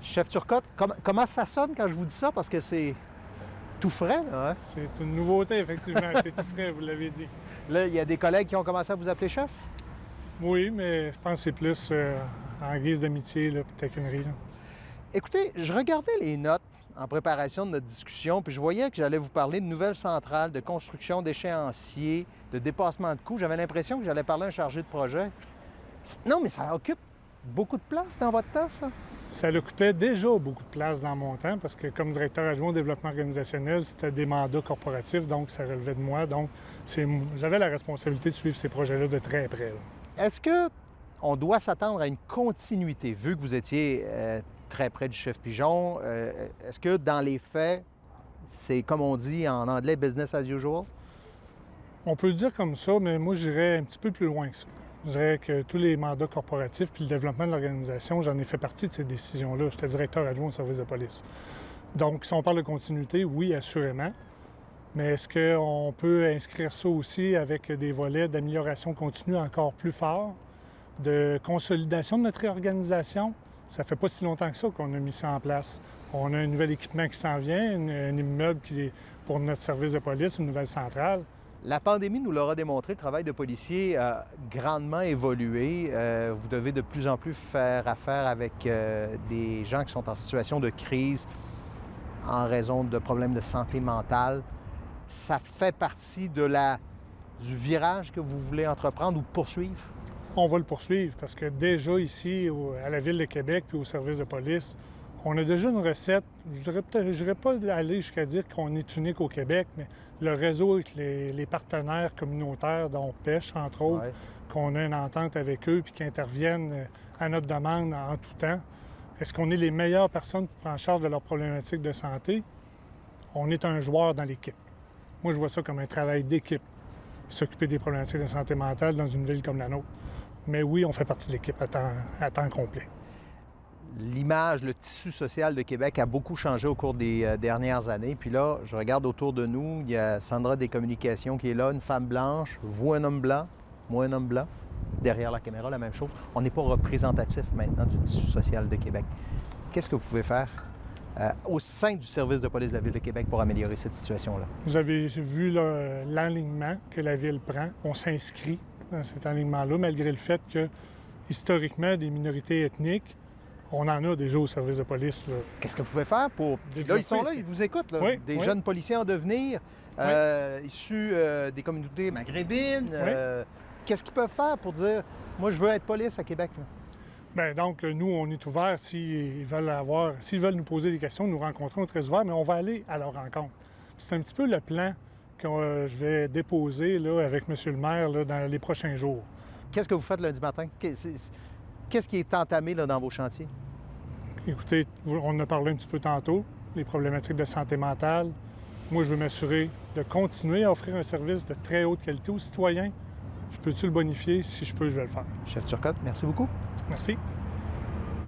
Chef Turcotte, comment ça sonne quand je vous dis ça? Parce que c'est tout frais, là, hein? C'est une nouveauté, effectivement. C'est tout frais, vous l'avez dit. Là, il y a des collègues qui ont commencé à vous appeler chef? Oui, mais je pense que c'est plus en guise d'amitié, là, puis taquinerie. Là. Écoutez, je regardais les notes en préparation de notre discussion, puis je voyais que j'allais vous parler de nouvelles centrales, de construction d'échéanciers, de dépassement de coûts. J'avais l'impression que j'allais parler à un chargé de projet. Non, mais ça occupe beaucoup de place dans votre temps, ça? Ça occupait déjà beaucoup de place dans mon temps parce que comme directeur adjoint au développement organisationnel, c'était des mandats corporatifs, donc ça relevait de moi. Donc, j'avais la responsabilité de suivre ces projets-là de très près. Là. Est-ce qu'on doit s'attendre à une continuité, vu que vous étiez très près du chef Pigeon? Est-ce que dans les faits, c'est comme on dit en anglais, business as usual? On peut le dire comme ça, mais moi, j'irais un petit peu plus loin que ça. Je dirais que tous les mandats corporatifs puis le développement de l'organisation, j'en ai fait partie de ces décisions-là. J'étais directeur adjoint au service de police. Donc, si on parle de continuité, oui, assurément. Mais est-ce qu'on peut inscrire ça aussi avec des volets d'amélioration continue encore plus forts, de consolidation de notre réorganisation? Ça fait pas si longtemps que ça qu'on a mis ça en place. On a un nouvel équipement qui s'en vient, un immeuble qui est pour notre service de police, une nouvelle centrale. La pandémie nous l'aura démontré, le travail de policier a grandement évolué. Vous devez de plus en plus faire affaire avec des gens qui sont en situation de crise en raison de problèmes de santé mentale. Ça fait partie du virage que vous voulez entreprendre ou poursuivre? On va le poursuivre parce que déjà ici, à la Ville de Québec puis au service de police, on a déjà une recette. Je ne dirais pas aller jusqu'à dire qu'on est unique au Québec, mais le réseau avec les partenaires communautaires dont Pêche, entre autres, qu'on a une entente avec eux puis qui interviennent à notre demande en tout temps. Est-ce qu'on est les meilleures personnes pour prendre en charge de leurs problématiques de santé? On est un joueur dans l'équipe. Moi, je vois ça comme un travail d'équipe, s'occuper des problématiques de santé mentale dans une ville comme la nôtre. Mais oui, on fait partie de l'équipe à temps complet. L'image, le tissu social de Québec a beaucoup changé au cours des dernières années. Puis là, je regarde autour de nous, il y a Sandra des Communications qui est là, une femme blanche, vous un homme blanc, moi un homme blanc. Derrière la caméra, la même chose. On n'est pas représentatif maintenant du tissu social de Québec. Qu'est-ce que vous pouvez faire au sein du service de police de la Ville de Québec pour améliorer cette situation-là? Vous avez vu l'alignement que la Ville prend. On s'inscrit dans cet alignement-là, malgré le fait que, historiquement, des minorités ethniques, on en a déjà au service de police. Là. Qu'est-ce que vous pouvez faire pour... Là, ils sont là, ils vous écoutent. Là. Oui, des jeunes policiers en devenir, issus des communautés maghrébines. Qu'est-ce qu'ils peuvent faire pour dire, moi, je veux être police à Québec? Là? Bien, donc, nous, on est ouverts s'ils veulent nous poser des questions, nous rencontrer, on est très ouverts, mais on va aller à leur rencontre. C'est un petit peu le plan que je vais déposer là, avec M. le maire là, dans les prochains jours. Qu'est-ce que vous faites lundi matin? Qu'est-ce qui est entamé là, dans vos chantiers? Écoutez, on en a parlé un petit peu tantôt, les problématiques de santé mentale. Moi, je veux m'assurer de continuer à offrir un service de très haute qualité aux citoyens. Je peux-tu le bonifier? Si je peux, je vais le faire. Chef Turcotte, merci beaucoup. Merci.